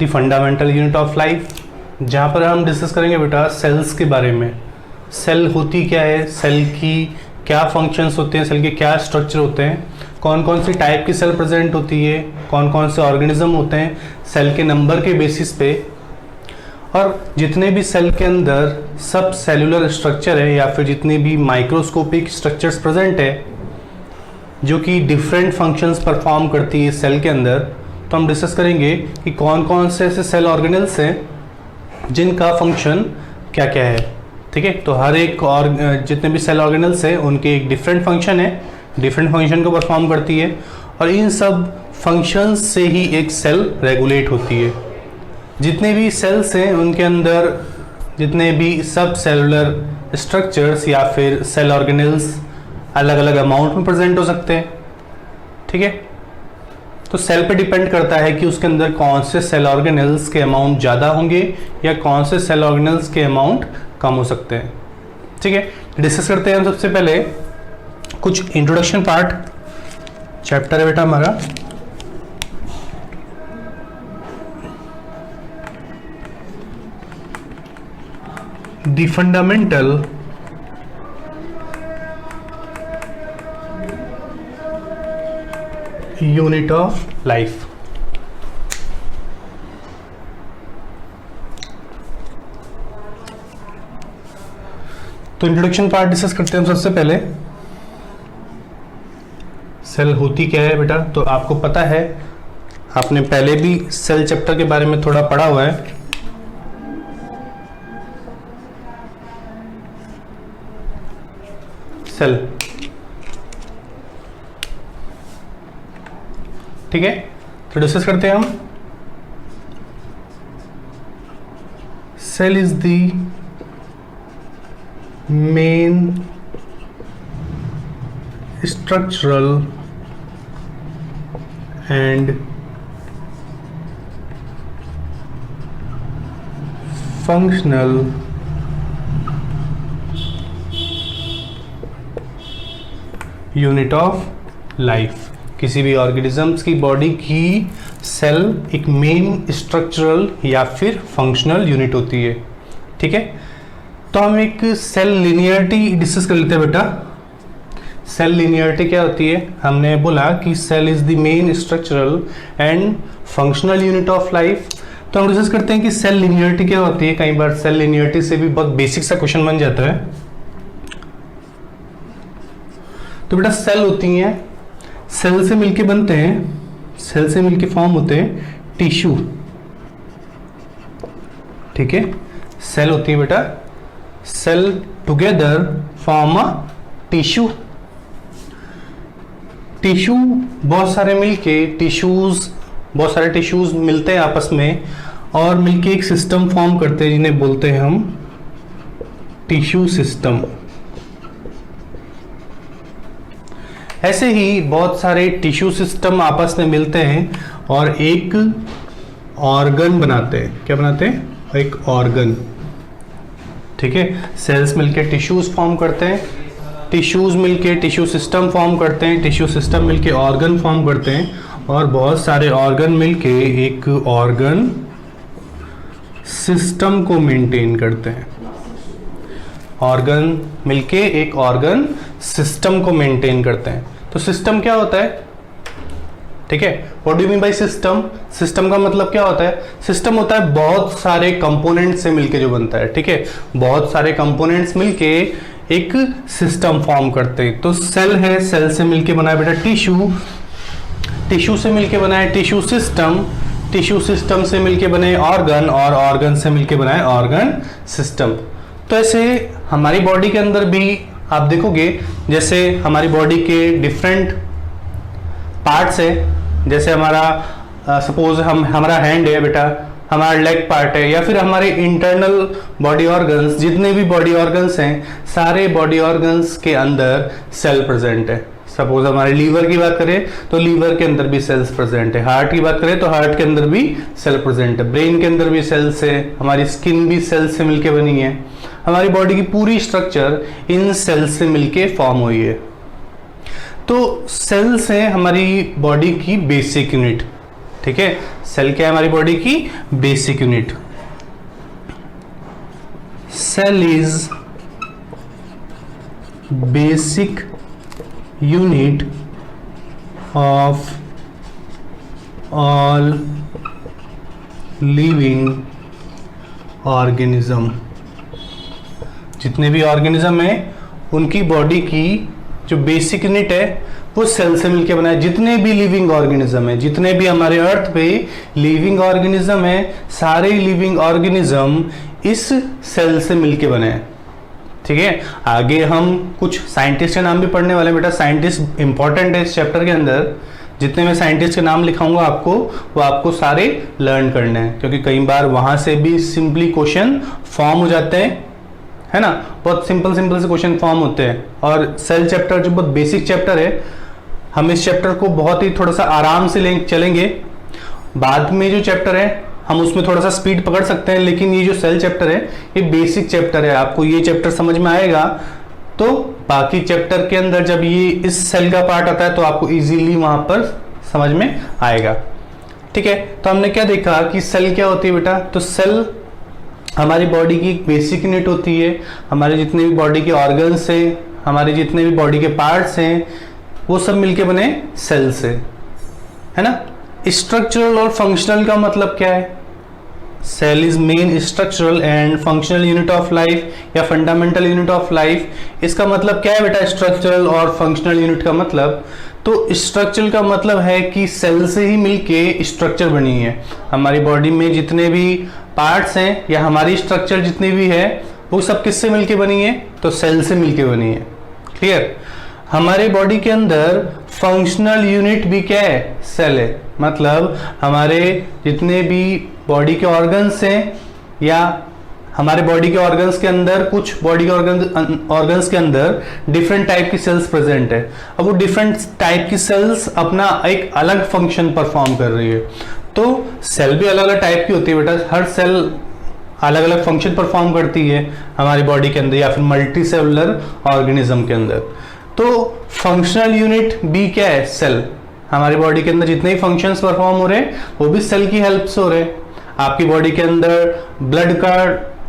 The fundamental unit of life, जहाँ पर हम डिस्कस करेंगे बेटा सेल्स के बारे में। सेल होती क्या है, सेल की क्या फंक्शंस होते हैं, सेल के क्या स्ट्रक्चर होते हैं, कौन कौन सी टाइप की सेल प्रेजेंट होती है, कौन कौन से ऑर्गेनिज्म होते हैं सेल के नंबर के बेसिस पे, और जितने भी सेल के अंदर सब सेलुलर स्ट्रक्चर है या फिर जितने भी माइक्रोस्कोपिक स्ट्रक्चर्स प्रेजेंट है जो कि डिफरेंट फंक्शंस परफॉर्म करती है सेल के अंदर, तो हम डिस्कस करेंगे कि कौन कौन से ऐसे सेल ऑर्गेनल्स हैं जिनका फंक्शन क्या क्या है। ठीक है, तो हर एक और जितने भी सेल ऑर्गेनल्स हैं उनके एक डिफरेंट फंक्शन है, डिफरेंट फंक्शन को परफॉर्म करती है, और इन सब फंक्शंस से ही एक सेल रेगुलेट होती है। जितने भी सेल्स हैं उनके अंदर जितने भी सब सेलुलर स्ट्रक्चर्स या फिर सेल ऑर्गेनल्स अलग अलग अमाउंट में प्रेजेंट हो सकते हैं। ठीक है, तो सेल पे डिपेंड करता है कि उसके अंदर कौन से सेल ऑर्गेनल्स के अमाउंट ज़्यादा होंगे या कौन से सेल ऑर्गेनल्स के अमाउंट कम हो सकते हैं। ठीक है, डिस्कस करते हैं सबसे पहले कुछ इंट्रोडक्शन पार्ट। चैप्टर है बेटा हमारा the fundamental unit of life. तो इंट्रोडक्शन पार्ट डिस्कस करते हैं हम सबसे पहले। सेल होती क्या है बेटा, तो आपको पता है, आपने पहले भी सेल चैप्टर के बारे में थोड़ा पढ़ा हुआ है। सेल, ठीक है, तो डिस्कस करते हैं हम। Cell is the main structural and functional unit of life. किसी भी ऑर्गेनिजम्स की बॉडी की सेल एक मेन स्ट्रक्चरल या फिर फंक्शनल यूनिट होती है। ठीक है, तो हम एक सेल लिनियरिटी डिस्कस कर लेते हैं बेटा। सेल लिनियरिटी क्या होती है, हमने बोला कि cell is the main structural and functional unit of life. तो हम डिस्कस करते हैं कि सेल लिनियरिटी क्या होती है। कई बार सेल लिनियरिटी से भी बहुत बेसिक सा क्वेश्चन बन जाता है। तो बेटा सेल होती हैं, सेल से मिलके बनते हैं, सेल से मिलके फॉर्म होते हैं टिश्यू। ठीक है, सेल होती है बेटा, cell together form a tissue. Tissue बहुत सारे मिलके बहुत सारे टिश्यूज मिलते हैं आपस में और मिलके एक सिस्टम फॉर्म करते हैं जिन्हें बोलते हैं हम टिश्यू सिस्टम। ऐसे ही बहुत सारे टिश्यू सिस्टम आपस में मिलते हैं और एक ऑर्गन बनाते हैं। क्या बनाते हैं? एक ऑर्गन। ठीक है, सेल्स मिलके टिश्यूज फॉर्म करते हैं, टिश्यूज मिलके टिश्यू सिस्टम फॉर्म करते हैं, टिश्यू सिस्टम मिलके ऑर्गन फॉर्म करते हैं और बहुत सारे ऑर्गन मिलके एक ऑर्गन सिस्टम को मेंटेन करते हैं। ऑर्गन मिलके एक ऑर्गन सिस्टम को मेंटेन करते हैं। तो सिस्टम क्या होता है? ठीक है, what do you mean by system? System का मतलब क्या होता है? सिस्टम होता है बहुत सारे कंपोनेंट से मिलके जो बनता है। ठीक है, बहुत सारे कंपोनेंट्स मिलके एक सिस्टम फॉर्म करते हैं। तो सेल है, सेल से मिलके बना है बेटा टिश्यू, टिश्यू से मिलके बना है टिश्यू सिस्टम, टिश्यू सिस्टम से मिलके बने ऑर्गन और ऑर्गन से मिलके बना है ऑर्गन सिस्टम। तो ऐसे हमारी बॉडी के अंदर भी आप देखोगे, जैसे हमारी बॉडी के डिफरेंट पार्ट्स है, जैसे हमारा सपोज हमारा हैंड है बेटा, हमारा लेग पार्ट है, या फिर हमारे इंटरनल बॉडी ऑर्गन्स, जितने भी बॉडी ऑर्गन्स हैं सारे बॉडी ऑर्गन्स के अंदर सेल प्रेजेंट है। सपोज हमारे लीवर की बात करें तो लीवर के अंदर भी सेल्स प्रेजेंट है, हार्ट की बात करें तो हार्ट के अंदर भी सेल प्रेजेंट है, ब्रेन के अंदर भी सेल्स है, हमारी स्किन भी सेल से मिलके बनी है, हमारी बॉडी की पूरी स्ट्रक्चर इन सेल से मिलके फॉर्म हुई है। तो सेल्स है हमारी बॉडी की बेसिक यूनिट। ठीक है, सेल क्या है हमारी बॉडी की basic unit. Cell is basic unit of all living organism. जितने भी ऑर्गेनिज्म है उनकी बॉडी की जो बेसिक यूनिट है वो सेल से मिलकर बना है। जितने भी लिविंग ऑर्गेनिज्म है, जितने भी हमारे अर्थ पे लिविंग ऑर्गेनिज्म है, सारे लिविंग ऑर्गेनिज्म इस सेल से मिलके बने हैं। ठीक है, आगे हम कुछ साइंटिस्ट के नाम भी पढ़ने वाले हैं बेटा। साइंटिस्ट इंपॉर्टेंट है इस चैप्टर के अंदर। जितने मैं साइंटिस्ट के नाम लिखाऊंगा आपको, वो आपको सारे लर्न करने हैं, क्योंकि कई बार वहां से भी सिंपली क्वेश्चन फॉर्म हो जाते हैं, है ना। बहुत सिंपल सिंपल से क्वेश्चन फॉर्म होते हैं। और सेल चैप्टर जो बहुत बेसिक चैप्टर है, हम इस चैप्टर को बहुत ही थोड़ा सा आराम से चलेंगे। बाद में जो चैप्टर है हम उसमें थोड़ा सा स्पीड पकड़ सकते हैं, लेकिन ये जो सेल चैप्टर है ये बेसिक चैप्टर है। आपको ये चैप्टर समझ में आएगा तो बाकी चैप्टर के अंदर जब ये इस सेल का पार्ट आता है तो आपको इजीली वहां पर समझ में आएगा। ठीक है, तो हमने क्या देखा कि सेल क्या होती है बेटा। तो सेल हमारी बॉडी की एक बेसिक यूनिट होती है। हमारे जितने भी बॉडी के ऑर्गन्स हैं, हमारे जितने भी बॉडी के पार्ट्स हैं, वो सब मिलके बने सेल से, है ना। स्ट्रक्चरल और फंक्शनल का मतलब क्या है। Cell is main structural and functional unit of life या फंडामेंटल यूनिट ऑफ लाइफ। इसका मतलब क्या है बेटा स्ट्रक्चरल और फंक्शनल यूनिट का मतलब। तो स्ट्रक्चरल का मतलब है कि सेल से ही मिलके स्ट्रक्चर बनी है। हमारी बॉडी में जितने भी पार्ट्स हैं या हमारी स्ट्रक्चर जितनी भी है वो सब किससे मिलके बनी है, तो सेल से मिलके बनी है। क्लियर। हमारे बॉडी के अंदर फंक्शनल यूनिट भी क्या है, सेल है। मतलब हमारे जितने भी बॉडी के ऑर्गन्स हैं या हमारे बॉडी के ऑर्गन्स के अंदर, कुछ बॉडी के ऑर्गन्स के अंदर डिफरेंट टाइप की सेल्स प्रेजेंट है। अब वो डिफरेंट टाइप की सेल्स अपना एक अलग फंक्शन परफॉर्म कर रही है। तो सेल भी अलग अलग टाइप की होती है बेटा। हर सेल अलग अलग फंक्शन परफॉर्म करती है हमारी बॉडी के अंदर या फिर मल्टी सेलुलर ऑर्गेनिज्म के अंदर। तो फंक्शनल यूनिट भी क्या है, सेल। हमारी बॉडी के अंदर जितने भी फंक्शंस परफॉर्म हो रहे हैं वो भी सेल की हेल्प से हो रहे हैं। आपकी बॉडी के अंदर ब्लड का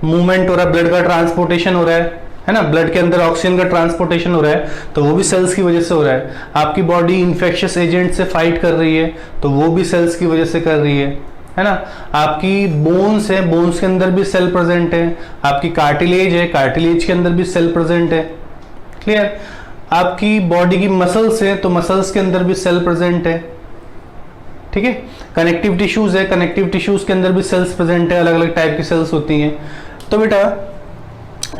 मूवमेंट हो रहा है, ब्लड का ट्रांसपोर्टेशन हो रहा है ना। ब्लड के अंदर ऑक्सीजन का ट्रांसपोर्टेशन हो रहा है तो वो भी सेल्स की वजह से हो रहा है। आपकी बॉडी इन्फेक्शियस एजेंट से फाइट कर रही है तो वो भी सेल्स की वजह से कर रही है ना। आपकी बोन्स है, बोन्स के अंदर भी सेल प्रेजेंट है। आपकी कार्टिलेज है, कार्टिलेज के अंदर भी सेल प्रेजेंट है। क्लियर। आपकी बॉडी की मसल्स है तो मसल्स के अंदर भी सेल प्रेजेंट है। ठीक है। कनेक्टिव टिश्यूज है, कनेक्टिव टिश्यूज के अंदर भी सेल्स प्रेजेंट है। अलग अलग टाइप की सेल्स होती हैं। तो बेटा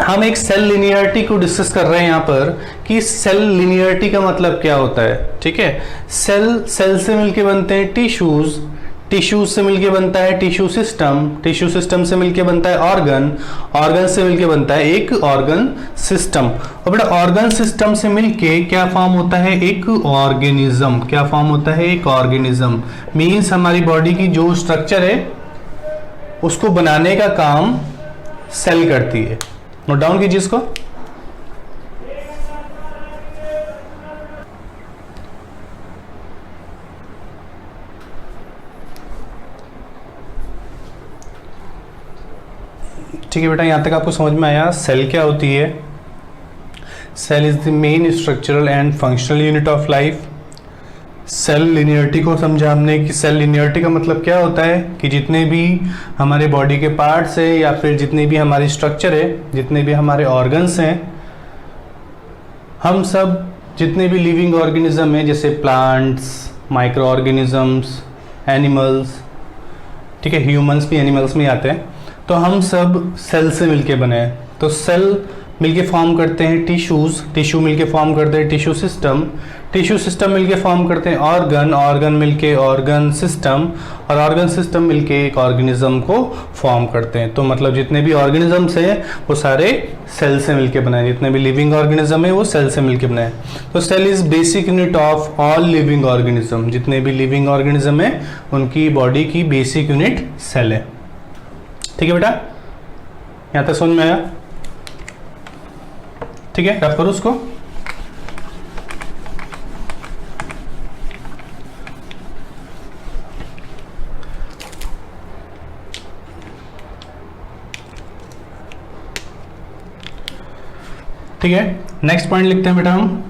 हम एक सेल लिनियरिटी को डिस्कस कर रहे हैं यहाँ पर कि सेल लिनियरिटी का मतलब क्या होता है। ठीक है, सेल से मिलके बनते हैं टिश्यूज, टिश्यूज से मिलके बनता है टिश्यू सिस्टम, टिश्यू सिस्टम से मिलके बनता है ऑर्गन, ऑर्गन से मिलके बनता है एक ऑर्गन सिस्टम। और बेटा ऑर्गन सिस्टम से मिलके क्या फॉर्म होता है, एक ऑर्गेनिज्म। क्या फॉर्म होता है, एक ऑर्गेनिज्म। मीन्स हमारी बॉडी की जो स्ट्रक्चर है उसको बनाने का काम सेल करती है। नोट डाउन कीजिए इसको। ठीक है बेटा, यहां तक आपको समझ में आया सेल क्या होती है। Cell is the main structural and functional unit of life. Cell linearity को समझा हमने कि सेल लिनियरिटी का मतलब क्या होता है कि जितने भी हमारे बॉडी के पार्ट्स है या फिर जितने भी हमारी स्ट्रक्चर है, जितने भी हमारे ऑर्गन्स हैं, हम सब जितने भी लिविंग ऑर्गेनिज्म है जैसे प्लांट्स, माइक्रो ऑर्गेनिजम्स, एनिमल्स, ठीक है, ह्यूमंस भी एनिमल्स में आते हैं, तो हम सब सेल से मिलके बने हैं। तो सेल मिलके फॉर्म करते हैं टिश्यूज, टिश्यू मिलके फॉर्म करते हैं टिश्यू सिस्टम, टिश्यू सिस्टम मिलके फॉर्म करते हैं ऑर्गन, ऑर्गन मिलके ऑर्गन सिस्टम, और ऑर्गन सिस्टम मिलके एक ऑर्गेनिज्म को फॉर्म करते हैं। तो मतलब जितने भी ऑर्गेनिजम्स हैं वो सारे सेल से मिलके बनाए। जितने भी लिविंग ऑर्गेनिज्म है वो सेल से मिलके बनाए। तो cell is basic unit of all living organism. जितने भी लिविंग ऑर्गेनिज्म है उनकी बॉडी की बेसिक यूनिट सेल है। ठीक है बेटा, यहां तक समझ में आया। ठीक है, रफ करो उसको। ठीक है, नेक्स्ट पॉइंट लिखते हैं बेटा हम,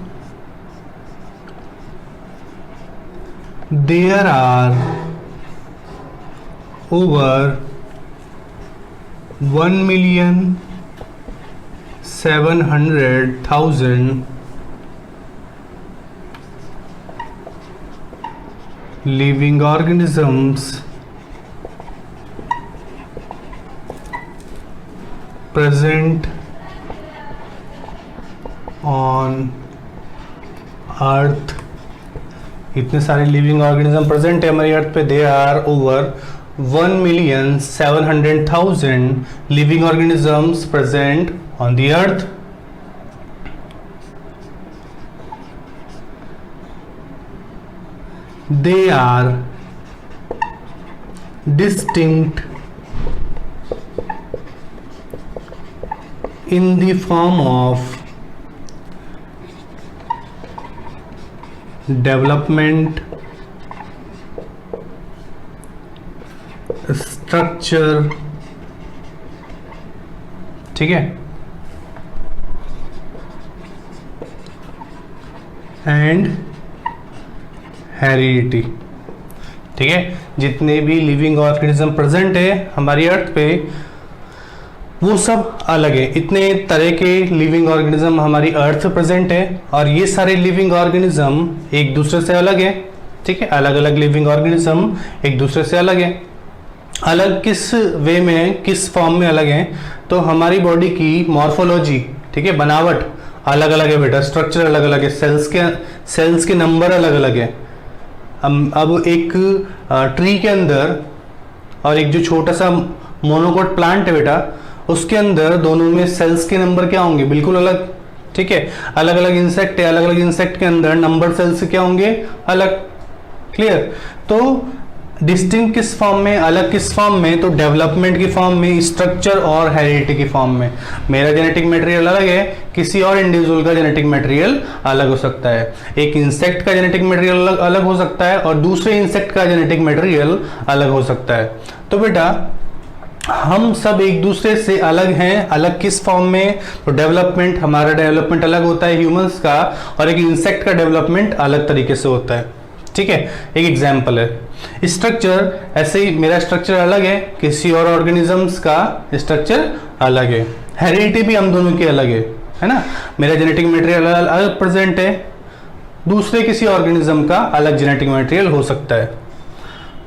there are over 1,700,000 living organisms present on earth. इतने सारे लिविंग ऑर्गेनिज्म प्रेजेंट है हमारी अर्थ पे। They are over 1,700,000 living organisms present on the earth. They are distinct in the form of development, structure, ठीक है, एंड हेरिडिटी। ठीक है, जितने भी लिविंग ऑर्गेनिज्म प्रेजेंट है हमारी अर्थ पे वो सब अलग है। इतने तरह के लिविंग ऑर्गेनिज्म हमारी अर्थ प्रेजेंट है और ये सारे लिविंग ऑर्गेनिज्म एक दूसरे से अलग है। ठीक है, अलग अलग लिविंग ऑर्गेनिज्म एक दूसरे से अलग है। अलग किस वे में, किस फॉर्म में अलग है? तो हमारी बॉडी की मॉर्फोलॉजी, ठीक है, बनावट अलग अलग है बेटा, स्ट्रक्चर अलग अलग है, सेल्स के नंबर अलग अलग है। अब एक ट्री के अंदर और एक जो छोटा सा मोनोकोट प्लांट है बेटा, उसके अंदर दोनों में सेल्स के नंबर क्या होंगे? बिल्कुल अलग। ठीक है, अलग अलग इंसेक्ट है, अलग अलग इंसेक्ट के अंदर नंबर सेल्स क्या होंगे? अलग। क्लियर? तो डिस्टिंक्ट किस फॉर्म में, अलग किस फॉर्म में? तो डेवलपमेंट की फॉर्म में, स्ट्रक्चर और हेरिडिटी की फॉर्म में। मेरा जेनेटिक मटेरियल अलग है, किसी और इंडिविजुअल का जेनेटिक मटेरियल अलग हो सकता है। एक इंसेक्ट का जेनेटिक मटेरियल अलग हो सकता है और दूसरे इंसेक्ट का जेनेटिक मटेरियल अलग हो सकता है। तो बेटा हम सब एक दूसरे से अलग हैं। अलग किस फॉर्म में? तो डेवलपमेंट, हमारा डेवलपमेंट अलग होता है ह्यूमंस का, और एक इंसेक्ट का डेवलपमेंट अलग तरीके से होता है। ठीक है, एक एग्जाम्पल है। स्ट्रक्चर, ऐसे ही मेरा स्ट्रक्चर अलग है, किसी और ऑर्गेनिजम्स का स्ट्रक्चर अलग है। हेरिडिटी भी हम दोनों की अलग है ना। मेरा जेनेटिक मटेरियल अलग प्रेजेंट है, दूसरे किसी ऑर्गेनिज्म का अलग जेनेटिक मटेरियल हो सकता है।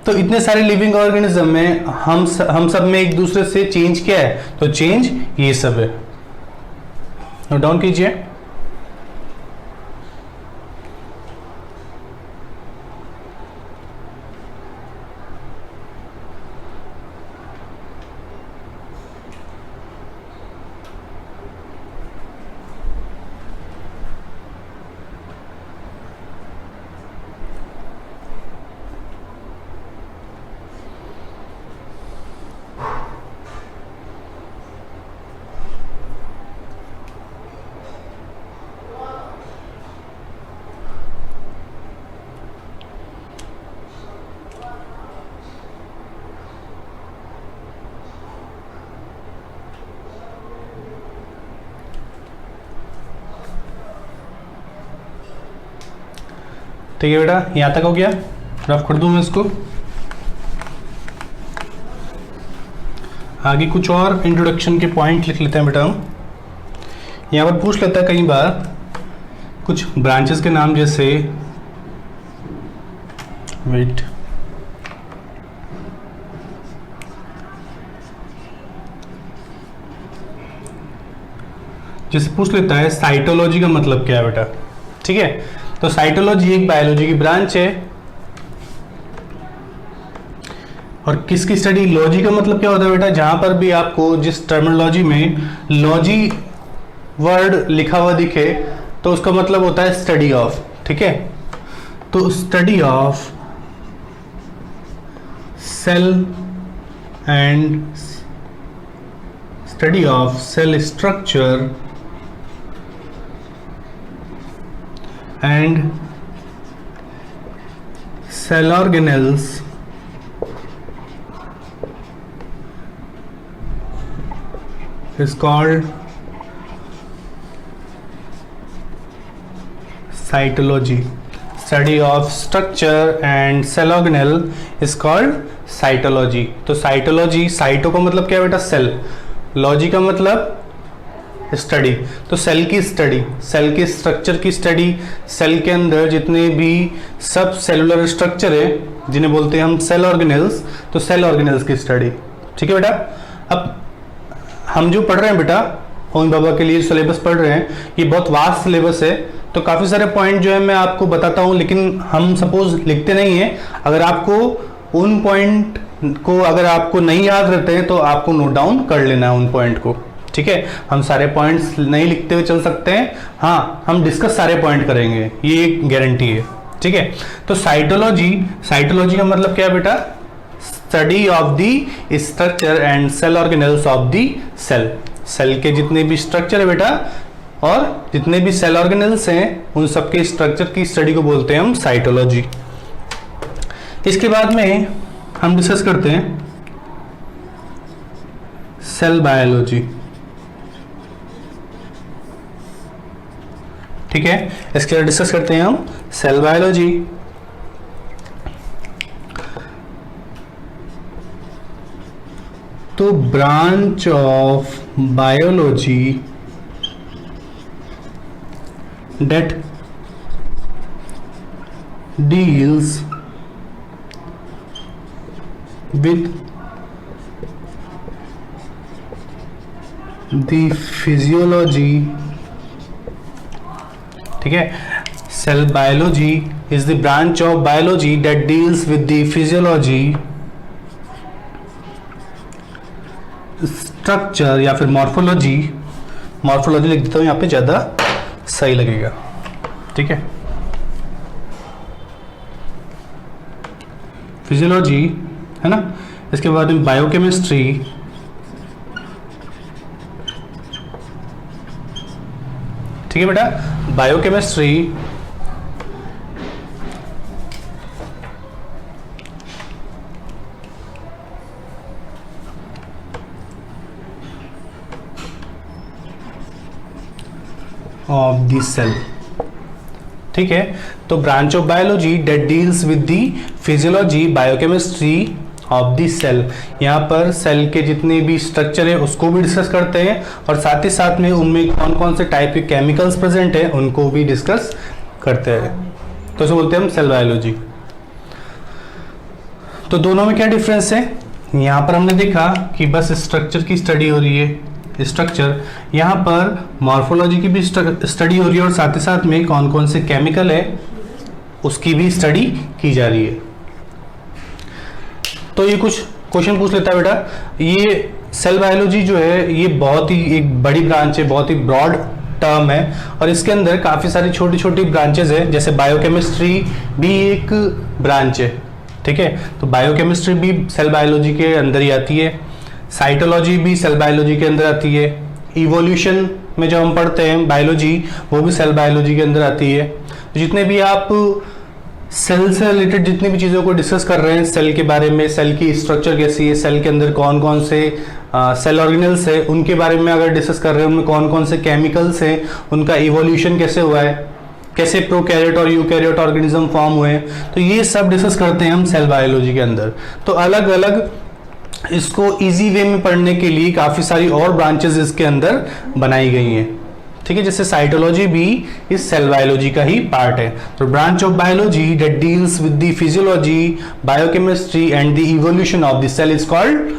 तो इतने सारे लिविंग ऑर्गेनिज्म में हम सब में एक दूसरे से चेंज क्या है? तो चेंज ये सब है। नोट डाउन कीजिए। ठीक है बेटा, यहां तक हो गया। रफ कर दूं मैं इसको। आगे कुछ और इंट्रोडक्शन के पॉइंट लिख लेते हैं बेटा हम। यहां पर पूछ लेता है कई बार कुछ ब्रांचेस के नाम, जैसे वेट, जैसे पूछ लेता है साइटोलॉजी का मतलब क्या है बेटा। ठीक है, तो साइटोलॉजी एक बायोलॉजी की ब्रांच है। और किसकी स्टडी? लॉजी का मतलब क्या होता है बेटा? जहां पर भी आपको जिस टर्मिनोलॉजी में लॉजी वर्ड लिखा हुआ दिखे तो उसका मतलब होता है स्टडी ऑफ। ठीक है, तो study of cell and study of cell structure and cell organelles is called cytology, study of structure and cell organelle is called cytology. तो साइटोलॉजी, साइटो का मतलब क्या है बेटा? सेल, लॉजी का मतलब स्टडी। तो सेल की स्टडी, सेल के स्ट्रक्चर की स्टडी, सेल के अंदर जितने भी सब सेलुलर स्ट्रक्चर है जिन्हें बोलते हैं हम सेल ऑर्गेनेल्स, तो सेल ऑर्गेनेल्स की स्टडी। ठीक है बेटा। अब हम जो पढ़ रहे हैं बेटा, होमी बाबा के लिए सिलेबस पढ़ रहे हैं, ये बहुत वास्ट सिलेबस है, तो काफ़ी सारे पॉइंट जो है मैं आपको बताता हूँ, लेकिन हम सपोज लिखते नहीं है। अगर आपको उन पॉइंट को अगर आपको नहीं याद रहते हैं तो आपको नोट डाउन कर लेना है उन पॉइंट को। ठीक है, हम सारे पॉइंट्स नहीं लिखते हुए चल सकते हैं, हाँ हम डिस्कस सारे पॉइंट करेंगे, ये एक गारंटी है। ठीक है, तो साइटोलॉजी, साइटोलॉजी का मतलब क्या है बेटा? Study of the structure and cell organelles of the cell. Cell के जितने भी स्ट्रक्चर है बेटा और जितने भी सेल ऑर्गेनेल्स हैं उन सबके स्ट्रक्चर की स्टडी को बोलते हैं हम साइटोलॉजी। इसके बाद में हम डिस्कस करते हैं सेल बायोलॉजी। ठीक है, इसके बाद डिस्कस करते हैं हम सेल बायोलॉजी। तो branch of biology that deals with the physiology। ठीक है, cell biology is the branch of biology that deals with the physiology, structure या फिर मॉर्फोलॉजी, मॉर्फोलॉजी लिख देता हूँ यहाँ पे ज़्यादा सही लगेगा। ठीक है, फिजियोलॉजी है ना। इसके बाद में बायोकेमिस्ट्री, ठीक है बेटा, बायोकेमिस्ट्री, ऑफ द सेल। ठीक है, तो branch of biology that deals with the physiology biochemistry of the cell. यहाँ पर सेल के जितने भी स्ट्रक्चर है उसको भी डिस्कस करते हैं और साथ ही साथ में उनमें कौन कौन से टाइप के केमिकल्स प्रेजेंट है उनको भी डिस्कस करते हैं। तो इसे बोलते हैं हम सेल बायोलॉजी। तो दोनों में क्या डिफरेंस है? यहाँ पर हमने देखा कि बस स्ट्रक्चर की स्टडी हो रही है, स्ट्रक्चर, यहाँ पर मॉर्फोलॉजी की भी स्टडी हो रही है और साथ ही साथ में कौन कौन से केमिकल है उसकी भी स्टडी की जा रही है। तो ये कुछ क्वेश्चन पूछ लेता है बेटा। ये सेल बायोलॉजी जो है ये बहुत ही एक बड़ी ब्रांच है, बहुत ही ब्रॉड टर्म है और इसके अंदर काफ़ी सारी छोटी छोटी ब्रांचेज है। जैसे बायोकेमिस्ट्री भी एक ब्रांच है। ठीक है, तो बायोकेमिस्ट्री भी सेल बायोलॉजी के अंदर ही आती है, साइटोलॉजी भी सेल बायोलॉजी के अंदर आती है, इवोल्यूशन में जो हम पढ़ते हैं बायोलॉजी वो भी सेल बायोलॉजी के अंदर आती है। तो जितने भी आप सेल से रिलेटेड जितनी भी चीज़ों को डिस्कस कर रहे हैं, सेल के बारे में, सेल की स्ट्रक्चर कैसी है, सेल के अंदर कौन कौन से सेल ऑर्गेनल्स है उनके बारे में अगर डिस्कस कर रहे हैं, उनमें कौन कौन से केमिकल्स हैं, उनका इवोल्यूशन कैसे हुआ है, कैसे प्रोकैरियोट और यूकैरियोट ऑर्गेनिज्म फॉर्म हुए हैं, तो ये सब डिस्कस करते हैं हम सेल बायोलॉजी के अंदर। तो अलग अलग इसको इजी वे में पढ़ने के लिए काफ़ी सारी और ब्रांचेस इसके अंदर बनाई गई हैं। ठीक है, जैसे साइटोलॉजी भी इस सेल बायोलॉजी का ही पार्ट है। तो branch of biology that deals with the physiology, biochemistry and the evolution of the cell is called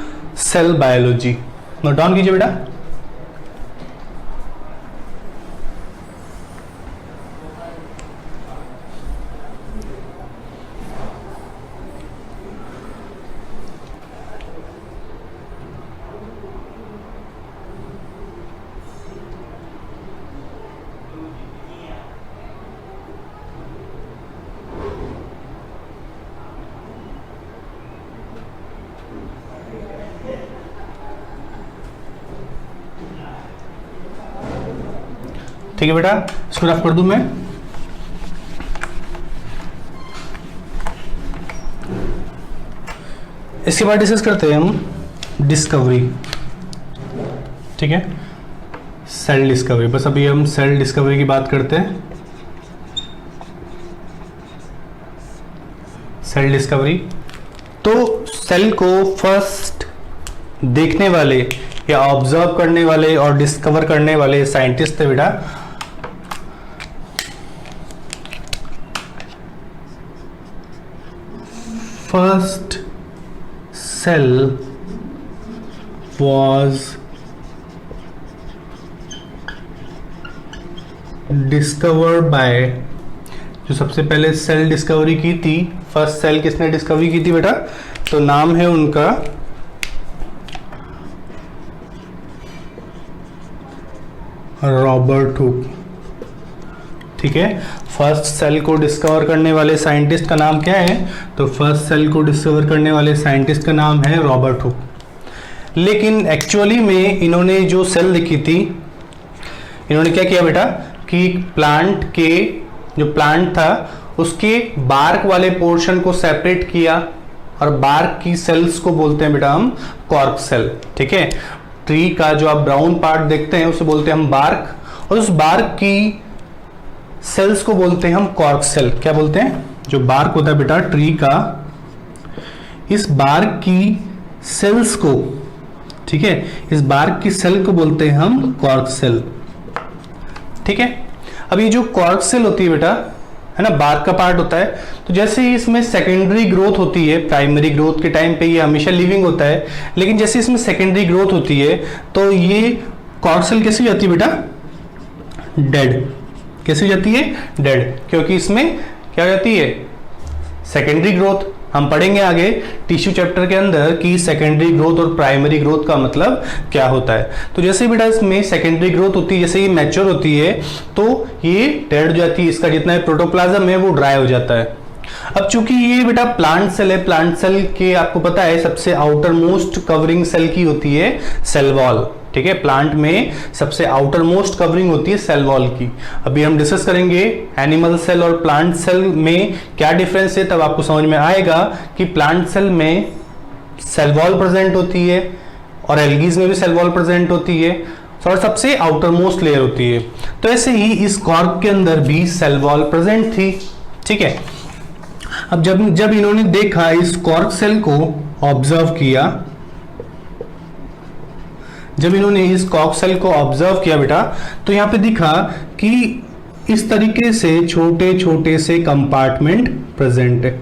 cell biology. Note down कीजिए बेटा। ठीक है बेटा, इसको रफ कर दूं मैं। इसके बाद डिस्कस करते हैं हम डिस्कवरी। ठीक है, सेल डिस्कवरी, बस अभी हम सेल डिस्कवरी की बात करते हैं। Cell discovery. तो सेल को फर्स्ट देखने वाले या ऑब्जर्व करने वाले और डिस्कवर करने वाले साइंटिस्ट थे बेटा first cell was discovered by, जो सबसे पहले सेल डिस्कवरी की थी, फर्स्ट सेल किसने डिस्कवरी की थी बेटा, तो नाम है उनका रॉबर्ट हुक। ठीक है, फर्स्ट सेल को डिस्कवर करने वाले साइंटिस्ट का नाम क्या है, तो फर्स्ट सेल को डिस्कवर करने वाले साइंटिस्ट का नाम है रॉबर्ट हुक। लेकिन एक्चुअली में इन्होंने जो सेल लिखी थी, इन्होंने क्या किया बेटा कि प्लांट के जो प्लांट था उसके बार्क वाले पोर्शन को सेपरेट किया, और बार्क की सेल्स को बोलते हैं बेटा हम कॉर्क सेल। ठीक है, ट्री का जो आप ब्राउन पार्ट देखते हैं उसे बोलते हैं हम बार्क, और उस बार्क की सेल्स को बोलते हैं हम कॉर्क सेल। क्या बोलते हैं, जो बार्क होता है बेटा ट्री का, इस बार्क की सेल्स को, ठीक है, इस बार्क की सेल को बोलते हैं हम कॉर्क सेल। ठीक है, अब ये जो कॉर्क सेल होती है बेटा, है ना, बार्क का पार्ट होता है, तो जैसे ही इसमें सेकेंडरी ग्रोथ होती है, प्राइमरी ग्रोथ के टाइम पे ये हमेशा लिविंग होता है, लेकिन जैसे इसमें सेकेंडरी ग्रोथ होती है तो ये कॉर्क सेल कैसी हो जाती है बेटा, डेड। कैसी हो जाती है, डेड, क्योंकि इसमें क्या हो जाती है, सेकेंडरी ग्रोथ। हम पढ़ेंगे आगे टिश्यू चैप्टर के अंदर कि सेकेंडरी ग्रोथ और प्राइमरी ग्रोथ का मतलब क्या होता है। तो जैसे बेटा इसमें सेकेंडरी ग्रोथ होती है, जैसे ये मैच्योर होती है तो ये डेड हो जाती है, इसका जितना प्रोटोप्लाज्म है वो ड्राई हो जाता है। अब चूंकि ये बेटा प्लांट सेल है, प्लांट सेल के आपको पता है सबसे आउटर मोस्ट कवरिंग सेल की होती है सेल वॉल। ठीक है, प्लांट में सबसे आउटर मोस्ट कवरिंग होती है सेल वॉल की। अभी हम डिस्कस करेंगे एनिमल सेल और प्लांट सेल में क्या डिफरेंस है, तब आपको समझ में आएगा कि प्लांट सेल में सेल वॉल प्रेजेंट होती है और एल्गीज में भी सेल वॉल प्रेजेंट होती है और सबसे आउटर मोस्ट लेयर होती है। तो ऐसे ही इस कॉर्क के अंदर भी सेल वॉल प्रेजेंट थी। ठीक है, अब जब इन्होंने देखा, इस कॉर्क सेल को ऑब्जर्व किया, जब इन्होंने इस कॉर्क सेल को ऑब्जर्व किया बेटा, तो यहां पे दिखा कि इस तरीके से छोटे छोटे से कंपार्टमेंट प्रेजेंट है,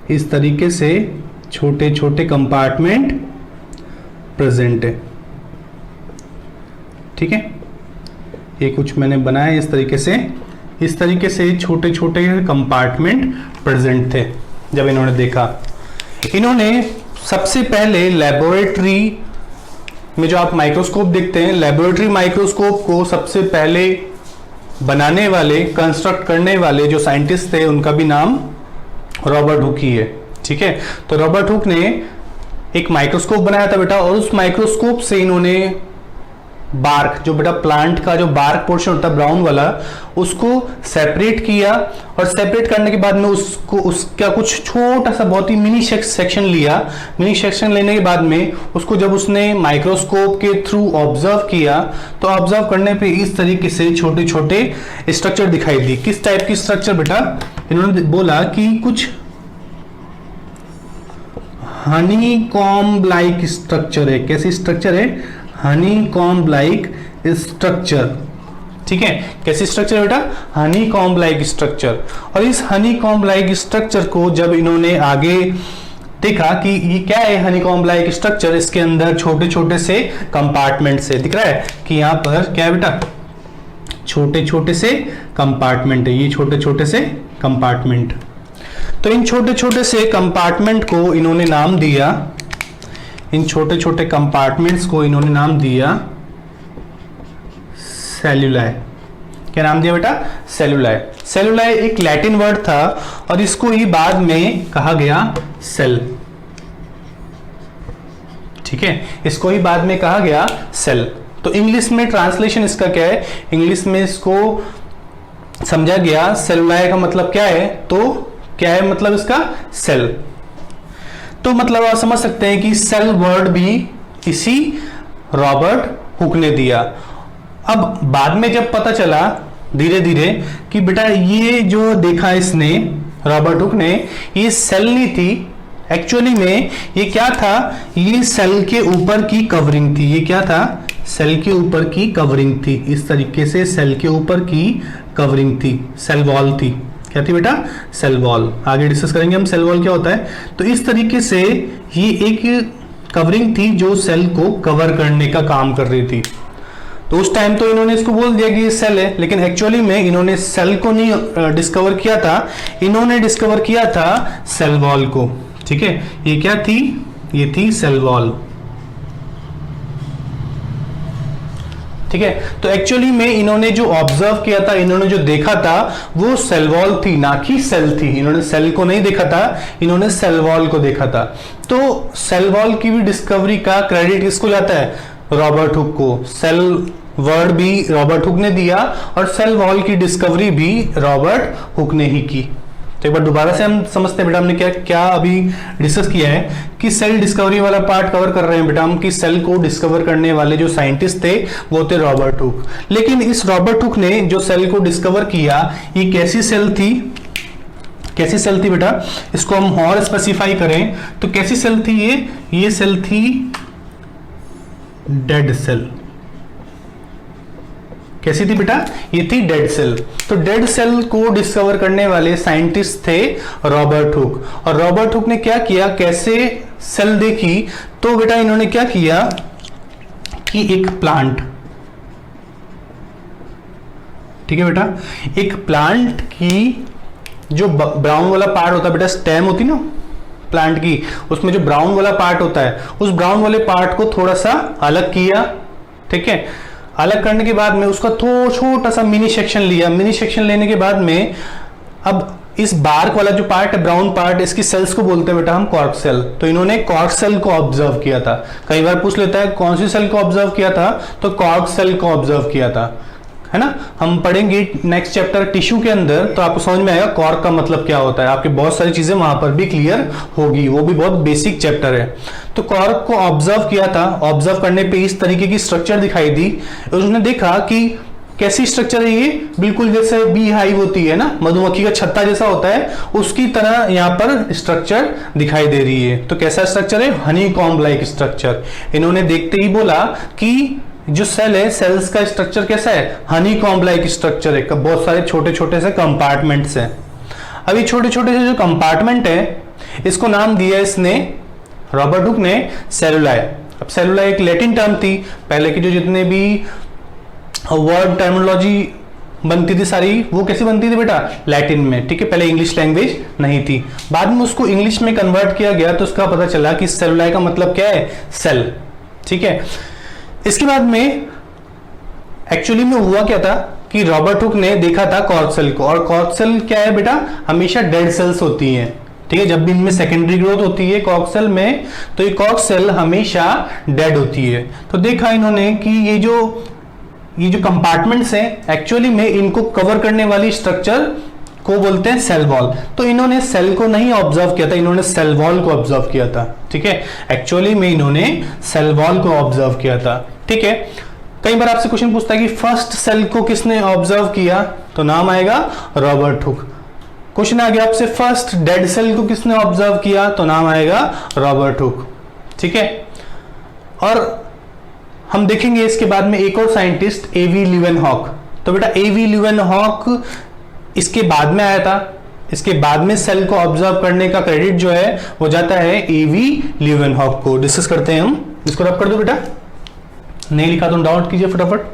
इस तरीके से छोटे छोटे कंपार्टमेंट प्रेजेंट है। ठीक है, ये कुछ मैंने बनाया इस तरीके से छोटे छोटे कंपार्टमेंट प्रेजेंट थे। जब इन्होंने देखा, इन्होंने सबसे पहले लेबोरेटरी में जो आप माइक्रोस्कोप देखते हैं, लेबोरेटरी माइक्रोस्कोप को सबसे पहले बनाने वाले, कंस्ट्रक्ट करने वाले जो साइंटिस्ट थे उनका भी नाम रॉबर्ट हुक ही है। ठीक है, तो रॉबर्ट हुक ने एक माइक्रोस्कोप बनाया था बेटा, और उस माइक्रोस्कोप से इन्होंने बार्क, जो बेटा प्लांट का जो बार्क पोर्शन होता है ब्राउन वाला, उसको सेपरेट किया, और सेपरेट करने के बाद में उसका कुछ छोटा सा बहुत ही मिनी सेक्शन लिया। मिनी सेक्शन लेने के बाद में उसको जब उसने माइक्रोस्कोप के थ्रू ऑब्जर्व किया, तो ऑब्जर्व करने पे इस तरीके से छोटे छोटे स्ट्रक्चर दिखाई दी। किस टाइप की स्ट्रक्चर बेटा, इन्होंने बोला कि कुछ हनी कॉम्ब लाइक स्ट्रक्चर है। कैसी स्ट्रक्चर है, हनी कॉम्ब लाइक स्ट्रक्चर। ठीक है, कैसी स्ट्रक्चर बेटा, हनी कॉम्ब लाइक स्ट्रक्चर। और इस हनी कॉम्ब लाइक स्ट्रक्चर को जब इन्होंने आगे देखा कि ये क्या है हनी कॉम्ब लाइक स्ट्रक्चर, इसके अंदर छोटे छोटे से कंपार्टमेंट से दिख रहा है कि यहाँ पर क्या है बेटा, छोटे छोटे से कंपार्टमेंट है, ये छोटे छोटे से कंपार्टमेंट। तो इन छोटे छोटे से कंपार्टमेंट को इन्होंने नाम दिया, इन छोटे छोटे कंपार्टमेंट्स को इन्होंने नाम दिया सेल्यूलाई। क्या नाम दिया बेटा, सेल्यूलाई। सेल्यूलाई एक लैटिन वर्ड था और इसको ही बाद में कहा गया सेल। ठीक है, इसको ही बाद में कहा गया सेल। तो इंग्लिश में ट्रांसलेशन इसका क्या है, इंग्लिश में इसको समझा गया सेल्यूलाई का मतलब क्या है, तो क्या है मतलब इसका, सेल। तो मतलब आप समझ सकते हैं कि सेल वर्ड भी इसी रॉबर्ट हुक ने दिया। अब बाद में जब पता चला धीरे धीरे कि बेटा ये जो देखा इसने रॉबर्ट हुक ने, ये सेल नहीं थी, एक्चुअली में ये क्या था, ये सेल के ऊपर की कवरिंग थी। ये क्या था, सेल के ऊपर की कवरिंग थी। इस तरीके से सेल के ऊपर की कवरिंग थी, सेल वॉल थी। क्या थी बेटा, सेल वॉल। आगे डिस्कस करेंगे हम सेल वॉल क्या होता है। तो इस तरीके से ये एक कवरिंग थी जो सेल को कवर करने का काम कर रही थी। तो उस टाइम तो इन्होंने इसको बोल दिया कि ये सेल है, लेकिन एक्चुअली में इन्होंने सेल को नहीं डिस्कवर किया था, इन्होंने डिस्कवर किया था सेल वॉल को। ठीक है, ये क्या थी, ये थी सेल वॉल। ठीक है, तो एक्चुअली में इन्होंने जो ऑब्जर्व किया था, इन्होंने जो देखा था वो सेल वॉल थी, ना कि सेल थी। इन्होंने सेल को नहीं देखा था, इन्होंने सेल वॉल को देखा था। तो सेल वॉल की भी डिस्कवरी का क्रेडिट किसको जाता है, रॉबर्ट हुक को। सेल वर्ड भी रॉबर्ट हुक ने दिया और सेल वॉल की डिस्कवरी भी रॉबर्ट हुक ने ही की। तो एक बार दोबारा से हम समझते हैं बेटा, हमने क्या क्या अभी डिस्कस किया है कि सेल डिस्कवरी वाला पार्ट कवर कर रहे हैं बेटा हम, कि सेल को डिस्कवर करने वाले जो साइंटिस्ट थे वो थे रॉबर्ट हुक। लेकिन इस रॉबर्ट हुक ने जो सेल को डिस्कवर किया, ये कैसी सेल थी, कैसी सेल थी बेटा, इसको हम और स्पेसिफाई करें तो कैसी सेल थी ये सेल थी डेड सेल। कैसी थी बेटा, ये थी डेड सेल। तो डेड सेल को डिस्कवर करने वाले साइंटिस्ट थे रॉबर्ट हुक। और रॉबर्ट हुक ने क्या किया, कैसे सेल देखी, तो बेटा इन्होंने क्या किया कि एक प्लांट, ठीक है बेटा, एक प्लांट की जो ब्राउन वाला पार्ट होता है बेटा, स्टेम होती ना प्लांट की, उसमें जो ब्राउन वाला पार्ट होता है, उस ब्राउन वाले पार्ट को थोड़ा सा अलग किया। ठीक है, अलग करने के बाद में उसका छोटा सा मिनी सेक्शन लिया। मिनी सेक्शन लेने के बाद में अब इस बार्क वाला जो पार्ट है, ब्राउन पार्ट, इसकी सेल्स को बोलते हैं बेटा हम कॉर्क सेल। तो इन्होंने कॉर्क सेल को ऑब्जर्व किया था। कई बार पूछ लेता है कौन सी सेल को ऑब्जर्व किया था, तो कॉर्क सेल को ऑब्जर्व किया था, है ना। हम पढ़ेंगे नेक्स्ट चैप्टर टिश्यू के अंदर, तो आपको समझ में आएगा कॉर्क का मतलब क्या होता है। आपके बहुत सारी चीजें वहां पर भी क्लियर होगी, वो भी बहुत बेसिक चैप्टर है। तो कॉर्क को ऑब्जर्व किया था, ऑब्जर्व करने पे इस तरीके की स्ट्रक्चर दिखाई दी। उसने देखा कि कैसी स्ट्रक्चर है ये, बिल्कुल जैसे बी हाइव होती है ना, मधुमक्खी का छत्ता जैसा होता है, उसकी तरह यहाँ पर स्ट्रक्चर दिखाई दे रही है। तो कैसा स्ट्रक्चर है, हनी कॉम्ब लाइक स्ट्रक्चर। इन्होंने देखते ही बोला कि जो सेल है, सेल्स का स्ट्रक्चर कैसा है, हनी कॉम्ब लाइक स्ट्रक्चर है, बहुत सारे छोटे छोटे से कंपार्टमेंट्स हैं। अभी छोटे छोटे से जो कंपार्टमेंट है, इसको नाम दिया इसने रॉबर्ट हुक ने सेलुलाई। अब सेलुलाई एक लैटिन टर्म थी, पहले की जो जितने भी वर्ड टर्मिनोलॉजी बनती थी सारी, वो कैसे बनती थी बेटा, लैटिन में। ठीक है, पहले इंग्लिश लैंग्वेज नहीं थी, बाद में उसको इंग्लिश में कन्वर्ट किया गया, तो उसका पता चला कि सेलुलाई का मतलब क्या है, सेल। ठीक है, इसके बाद में एक्चुअली में हुआ क्या था कि रॉबर्ट हुक ने देखा था कॉर्क सेल को। और कॉर्क सेल क्या है बेटा, हमेशा डेड सेल्स होती हैं। ठीक है, जब भी इनमें सेकेंडरी ग्रोथ होती है कॉर्क सेल में, तो ये कॉर्क सेल हमेशा डेड होती है। तो देखा इन्होंने कि ये जो कंपार्टमेंट्स हैं, एक्चुअली में इनको कवर करने वाली स्ट्रक्चर को बोलते हैं सेल वॉल। तो इन्होंने सेल को नहीं ऑब्जर्व किया था, इन्होंने सेल वॉल को ऑब्जर्व किया था। ठीक है, एक्चुअली में इन्होंने सेल वॉल को ऑब्जर्व किया था। ठीक है, कई बार आपसे क्वेश्चन पूछता है कि फर्स्ट सेल को किसने ऑब्जर्व किया, तो नाम आएगा रॉबर्ट हुक। क्वेश्चन आ गया आपसे फर्स्ट डेड सेल को किसने ऑब्जर्व किया, तो नाम आएगा रॉबर्ट हुक। ठीक है, और हम देखेंगे इसके बाद में एक और साइंटिस्ट एवी लीवेनहॉक। तो बेटा एवी लीवेनहॉक इसके बाद में आया था, इसके बाद में सेल को ऑब्जर्व करने का क्रेडिट जो है वो जाता है एवी लीवेनहॉक को। डिस्कस करते हैं हम, इसको रब कर दो बेटा, नहीं लिखा तो डाउट कीजिए फटाफट।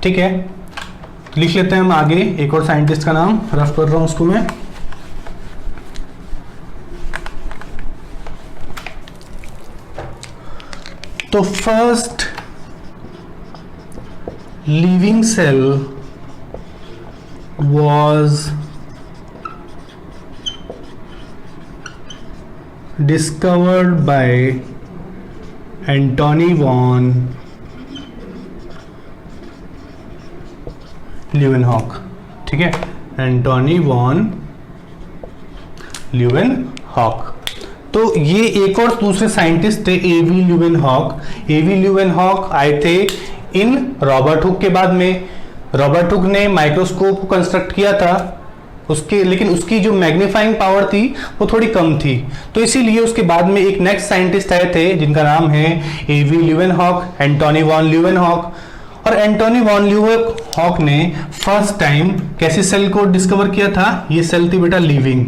ठीक है, लिख लेते हैं हम आगे एक और साइंटिस्ट का नाम, रफ कर रहा हूं उसको मैं। तो first living cell was discovered by Antony von Leeuwenhoek। ठीक है, एंटोनी वॉन ल्यूवेनहॉक। तो ये एक और दूसरे साइंटिस्ट थे, एवी ल्यूवेनहॉक। एवी ल्यूवेनहॉक आए थे इन रॉबर्ट हुक के बाद में। रॉबर्ट हुक ने माइक्रोस्कोप को कंस्ट्रक्ट किया था, लेकिन उसकी जो मैग्नीफाइंग पावर थी वो थोड़ी कम थी, तो इसीलिए उसके बाद में एक नेक्स्ट साइंटिस्ट आए थे जिनका नाम है एवी ल्यूवेनहॉक, एंटोनी वॉन ल्यूवेनहॉक। और एंटोनी वॉन ल्यूवेनहॉक ने फर्स्ट टाइम कैसी सेल को डिस्कवर किया था? ये सेल थी बेटा लिविंग।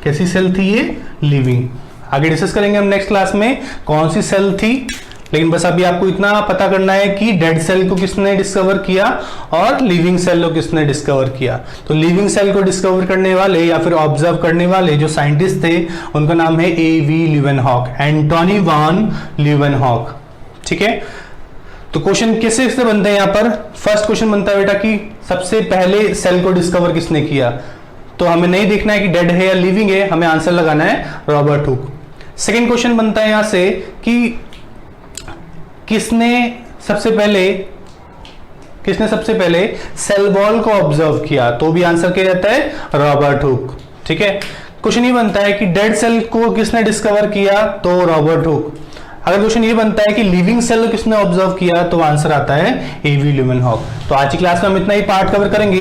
कैसी सेल थी ये? लिविंग। आगे डिस्कस करेंगे हम नेक्स्ट क्लास में कौन सी सेल थी, लेकिन बस अभी आपको इतना पता करना है कि डेड सेल को किसने डिस्कवर किया और लिविंग सेल को किसने डिस्कवर किया। तो लिविंग सेल को डिस्कवर करने वाले या फिर ऑब्जर्व करने वाले जो साइंटिस्ट थे उनका नाम है एवी ल्यूवेनहॉक, एंटोनी वॉन ल्यूवेनहॉक। ठीक है, तो क्वेश्चन कैसे कैसे बनते हैं यहाँ पर? फर्स्ट क्वेश्चन बनता है बेटा कि सबसे पहले सेल को डिस्कवर किसने किया, तो हमें नहीं देखना है कि डेड है या लिविंग है, हमें आंसर लगाना है रॉबर्ट हुक। सेकेंड क्वेश्चन बनता है यहां से कि किसने सबसे पहले सेल वॉल को ऑब्जर्व किया, तो भी आंसर क्या जाता है? Robert Hooke. ठीक है, क्वेश्चन ये बनता है कि डेड सेल को किसने डिस्कवर किया, तो रॉबर्ट हुक। अगर क्वेश्चन ये बनता है कि लिविंग सेल को किसने ऑब्जर्व किया, तो आंसर आता है एवी ल्यूवेनहॉक। तो आज की क्लास में हम इतना ही पार्ट कवर करेंगे।